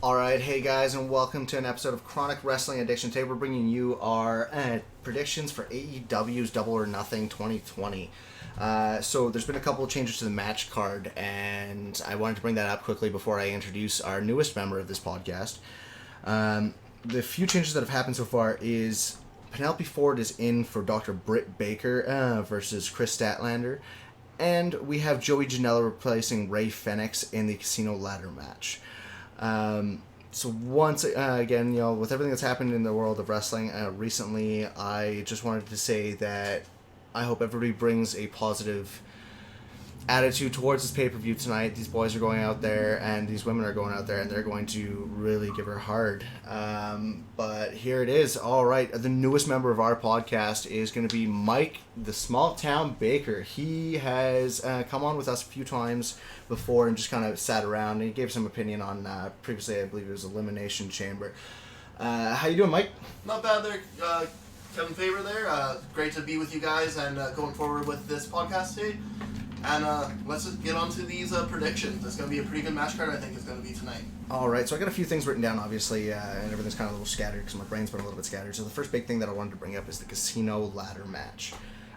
Alright, hey guys, and welcome to an episode of Chronic Wrestling Addiction. Today we're bringing you our predictions for AEW's Double or Nothing 2020. So there's been a couple of changes to the match card, and I wanted to bring that up quickly before I introduce our newest member of this podcast. The few changes that have happened so far is Penelope Ford is in for Dr. Britt Baker versus Chris Statlander, and we have Joey Janela replacing Ray Fenix in the Casino Ladder match. So once again, with everything that's happened in the world of wrestling recently, I just wanted to say that I hope everybody brings a positive attitude towards this pay-per-view tonight. These boys are going out there, and these women are going out there, and they're going to really give her hard. But here it is. All right, the newest member of our podcast is going to be Mike, the small town baker. He has come on with us a few times before and just kind of sat around, and he gave some opinion on previously, I believe it was Elimination Chamber. How you doing, Mike? Not bad there, Kevin Faber there. Great to be with you guys and going forward with this podcast today. And let's just get on to these predictions. It's going to be a pretty good match card, I think, it's going to be tonight. All right, so I got a few things written down, obviously, and everything's kind of a little scattered because my brain's been a little bit scattered. So the first big thing that I wanted to bring up is the Casino Ladder match.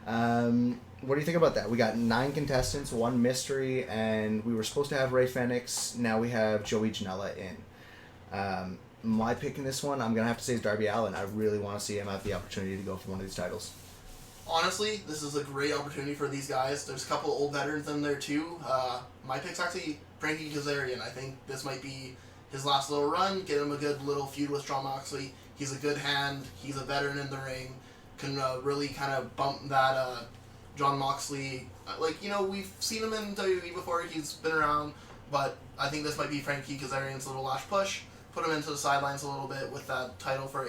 What do you think about that? We got 9 contestants, 1 mystery, and we were supposed to have Ray Fenix. Now we have Joey Janela in. My pick in this one, I'm going to have to say, is Darby Allin. I really want to see him have the opportunity to go for one of these titles. Honestly, this is a great opportunity for these guys. There's a couple old veterans in there, too. My pick's actually Frankie Kazarian. I think this might be his last little run. Get him a good little feud with Jon Moxley. He's a good hand. He's a veteran in the ring. Can really kind of bump that Jon Moxley. We've seen him in WWE before. He's been around. But I think this might be Frankie Kazarian's little last push. Put him into the sidelines a little bit with that title for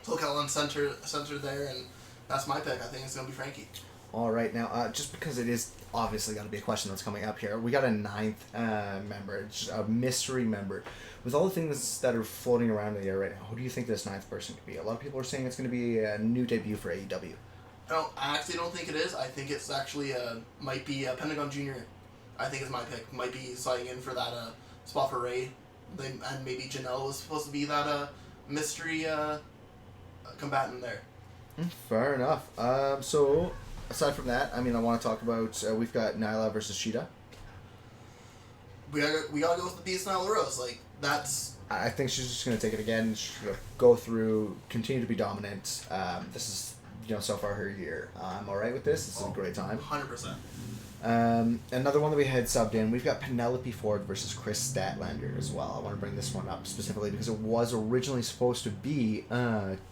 Local and center there, and that's my pick. I think it's going to be Frankie. All right, now, just because it is obviously going to be a question that's coming up here, we got a 9th member, just a mystery member. With all the things that are floating around in the air right now, who do you think this 9th person could be? A lot of people are saying it's going to be a new debut for AEW. I actually don't think it is. I think it's actually might be Pentagon Jr. I think it's my pick. Might be sliding in for that spot for Ray. And maybe Janelle was supposed to be that mystery combatant there. Fair enough. So, aside from that, I want to talk about, we've got Nyla versus Shida. We gotta go with the Beast Nyla Rose. That's... I think she's just going to take it again. She's going to go through, continue to be dominant. This is, so far her year. I'm alright with this. This is a great time. 100%. Another one that we had subbed in, we've got Penelope Ford versus Chris Statlander as well. I want to bring this one up specifically because it was originally supposed to be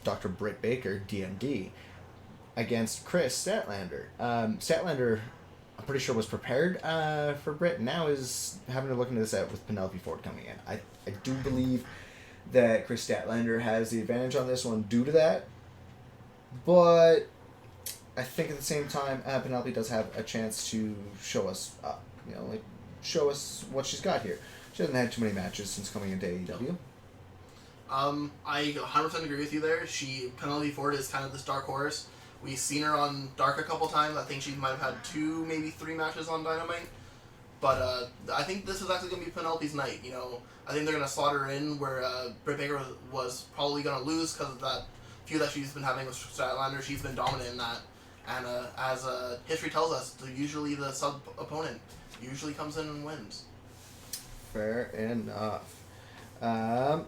Dr. Britt Baker, DMD, against Chris Statlander. Statlander, I'm pretty sure, was prepared for Britt. Now is having to look into this out with Penelope Ford coming in. I do believe that Chris Statlander has the advantage on this one due to that, but I think at the same time, Penelope does have a chance to show us up. Show us what she's got here. She hasn't had too many matches since coming into AEW. I 100% agree with you there. Penelope Ford is kind of this dark horse. We've seen her on Dark a couple times. I think she might have had 2, maybe 3 matches on Dynamite. But I think this is actually going to be Penelope's night. I think they're going to slot her in where Britt Baker was probably going to lose because of that feud that she's been having with Statlander. She's been dominant in that. And as history tells us, usually the sub-opponent usually comes in and wins. Fair enough.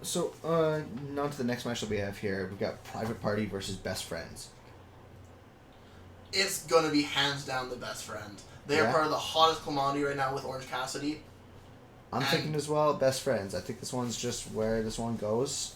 So, on to the next match that we have here. We've got Private Party versus Best Friends. It's going to be hands down the Best Friends. They are part of the hottest commodity right now with Orange Cassidy. I'm thinking as well, Best Friends. I think this one's just where this one goes.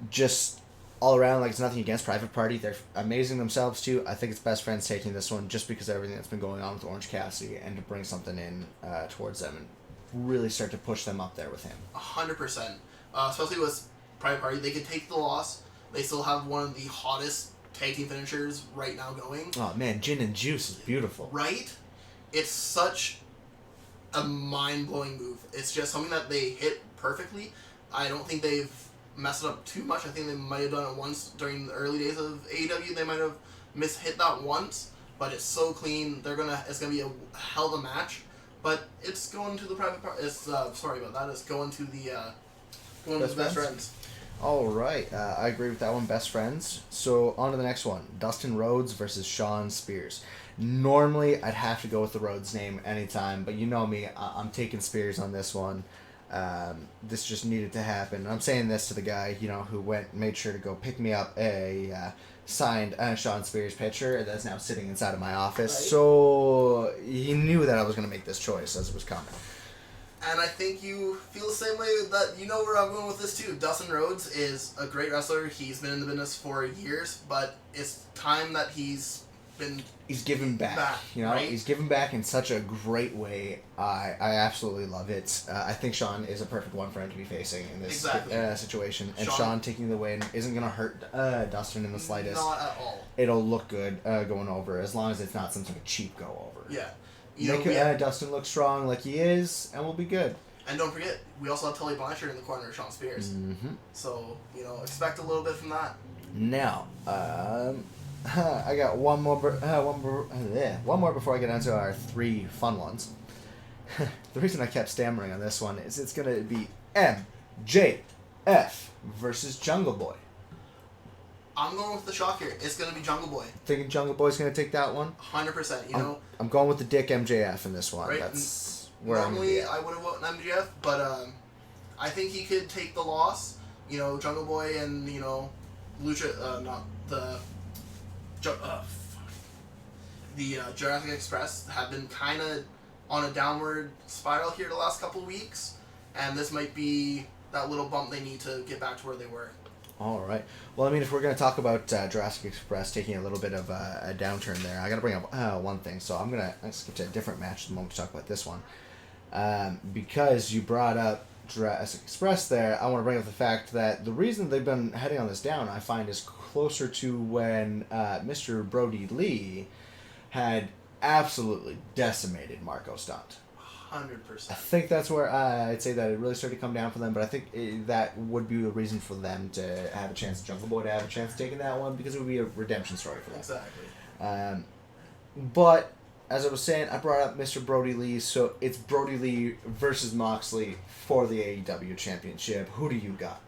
Just all around, it's nothing against Private Party. They're amazing themselves, too. I think it's Best Friends taking this one just because of everything that's been going on with Orange Cassidy and to bring something in towards them and really start to push them up there with him. 100%. Especially with Private Party. They could take the loss. They still have one of the hottest tag team finishers right now going. Oh, man, Gin and Juice is beautiful. Right? It's such a mind-blowing move. It's just something that they hit perfectly. I don't think they've messed it up too much. I think they might have done it once during the early days of AEW. They might have hit that once, but it's so clean. It's gonna be a hell of a match. But it's going to the private part. It's sorry about that. It's going to the best friends. All right, I agree with that one. Best friends. So on to the next one: Dustin Rhodes versus Sean Spears. Normally, I'd have to go with the Rhodes name anytime, but you know me, I'm taking Spears on this one. This just needed to happen. I'm saying this to the guy, who made sure to go pick me up a signed Sean Spears picture that's now sitting inside of my office. Right. So he knew that I was going to make this choice as it was coming. And I think you feel the same way, that you know where I'm going with this too. Dustin Rhodes is a great wrestler. He's been in the business for years, but it's time that he's giving back. Right? He's giving back in such a great way. I absolutely love it. I think Sean is a perfect one for him to be facing in this situation. And Sean taking the win isn't going to hurt Dustin in the slightest. Not at all. It'll look good going over, as long as it's not some sort of cheap go over. Yeah. Make Dustin look strong like he is, and we'll be good. And don't forget, we also have Tully Blanchard in the corner of Sean Spears. Mm-hmm. So, expect a little bit from that. Now, I got one more before I get into our three fun ones. The reason I kept stammering on this one is it's going to be MJF versus Jungle Boy. I'm going with the shock here. It's going to be Jungle Boy. Thinking Jungle Boy's going to take that one? 100%, I'm going with the Dick MJF in this one. Right? That's where normally I would have voted MJF, but I think he could take the loss. Jungle Boy and, Lucha, not the... the Jurassic Express have been kind of on a downward spiral here the last couple of weeks, and this might be that little bump they need to get back to where they were. All right. Well, if we're going to talk about Jurassic Express taking a little bit of a downturn there, I got to bring up one thing. So I'm going to skip to a different match at the moment to talk about this one. Because you brought up Jurassic Express there, I want to bring up the fact that the reason they've been heading on this down, I find, is closer to when Mr. Brody Lee had absolutely decimated Marco Stunt. 100%. I think that's where I'd say that it really started to come down for them, but I think that would be the reason for them to have a chance, Jungle Boy to have a chance of taking that one, because it would be a redemption story for them. Exactly. But, as I was saying, I brought up Mr. Brody Lee, so it's Brody Lee versus Moxley for the AEW Championship. Who do you got?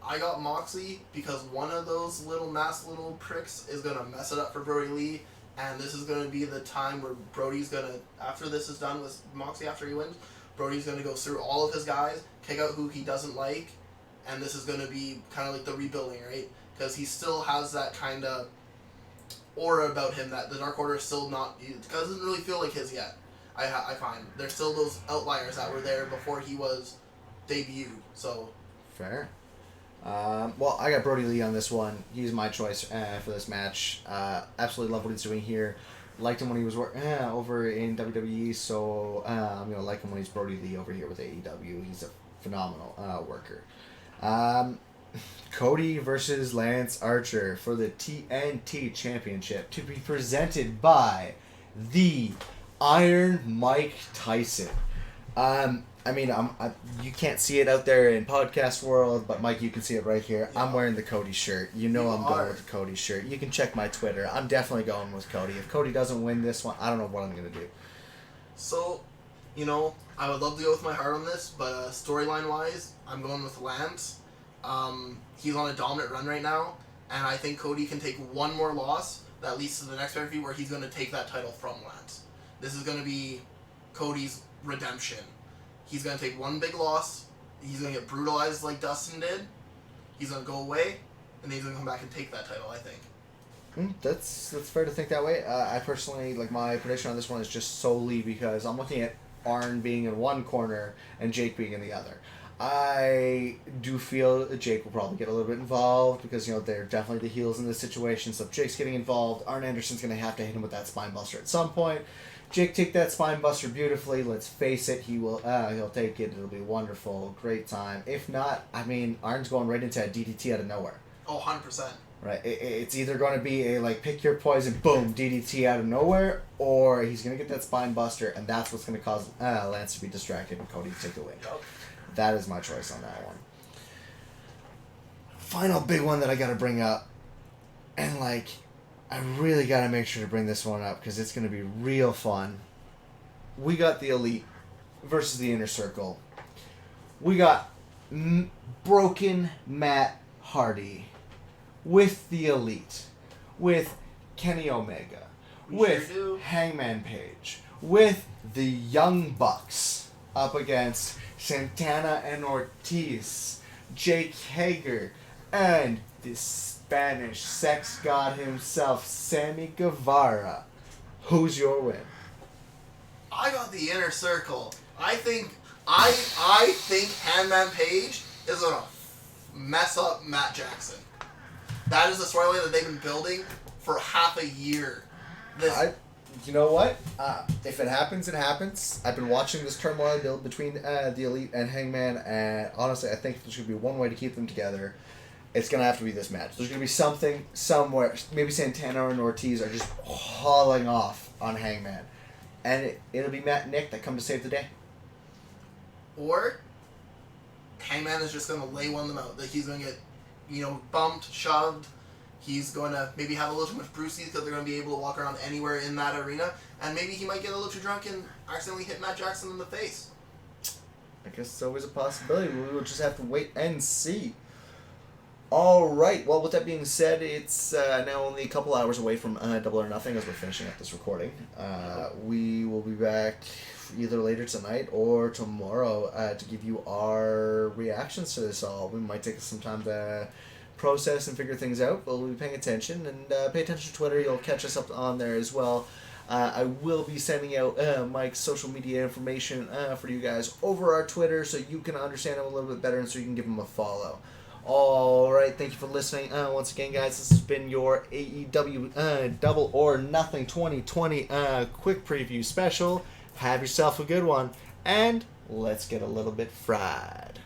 I got Moxley because one of those little pricks is going to mess it up for Brody Lee, and this is going to be the time where Brody's going to, after this is done with Moxley, after he wins, Brody's going to go through all of his guys, kick out who he doesn't like, and this is going to be kind of like the rebuilding, right? Because he still has that kind of aura about him that the Dark Order is still not, it doesn't really feel like his yet, I find. There's still those outliers that were there before he was debuted, so. Fair. Well, I got Brody Lee on this one. He's my choice for this match. Absolutely love what he's doing here. Liked him when he was over in WWE, so I'm going to like him when he's Brody Lee over here with AEW. He's a phenomenal worker. Cody versus Lance Archer for the TNT Championship to be presented by the Iron Mike Tyson. You can't see it out there in podcast world, but Mike, you can see it right here. Yeah. I'm wearing the Cody shirt. I'm going with the Cody shirt. You can check my Twitter. I'm definitely going with Cody. If Cody doesn't win this one, I don't know what I'm going to do. So, I would love to go with my heart on this, but storyline-wise, I'm going with Lance. He's on a dominant run right now, and I think Cody can take one more loss that leads to the next pay-per-view where he's going to take that title from Lance. This is going to be Cody's redemption. He's going to take one big loss. He's going to get brutalized like Dustin did. He's going to go away, and then he's going to come back and take that title, I think. That's fair to think that way. I personally, my prediction on this one is just solely because I'm looking at Arn being in one corner and Jake being in the other. I do feel that Jake will probably get a little bit involved because, they're definitely the heels in this situation. So if Jake's getting involved, Arn Anderson's going to have to hit him with that spine buster at some point. Jake take that spine buster beautifully. Let's face it, he'll take it. It'll be wonderful, great time. If not, Arn's going right into a DDT out of nowhere. Oh, 100%. Right. It's either going to be a pick your poison, boom, DDT out of nowhere, or he's going to get that spine buster, and that's what's going to cause Lance to be distracted and Cody to take the win. Yep. That is my choice on that one. Final big one that I got to bring up, and I really got to make sure to bring this one up because it's going to be real fun. We got the Elite versus the Inner Circle. We got broken Matt Hardy with the Elite, with Kenny Omega, with Hangman Page, with the Young Bucks up against Santana and Ortiz, Jake Hager, and the Spanish sex god himself, Sammy Guevara. Who's your win? I got the Inner Circle. I think Hangman Page is gonna mess up Matt Jackson. That is the storyline that they've been building for half a year. You know what? If it happens, it happens. I've been watching this turmoil build between the Elite and Hangman, and honestly, I think there's going to be one way to keep them together. It's going to have to be this match. There's going to be something somewhere. Maybe Santana and Ortiz are just hauling off on Hangman. And it'll be Matt and Nick that come to save the day. Or Hangman is just going to lay one of them out. That he's going to get, bumped, shoved. He's going to maybe have a little too much bruises because they're going to be able to walk around anywhere in that arena. And maybe he might get a little too drunk and accidentally hit Matt Jackson in the face. I guess it's always a possibility. We will just have to wait and see. All right. Well, with that being said, it's now only a couple hours away from Double or Nothing as we're finishing up this recording. We will be back either later tonight or tomorrow to give you our reactions to this all. We might take some time to process and figure things out, but we'll be paying attention, and pay attention to Twitter. You'll catch us up on there as well. I will be sending out Mike's social media information for you guys over our Twitter so you can understand him a little bit better and so you can give him a follow. Alright, thank you for listening. Once again, guys, this has been your AEW Double or Nothing 2020 quick preview special. Have yourself a good one, and let's get a little bit fried.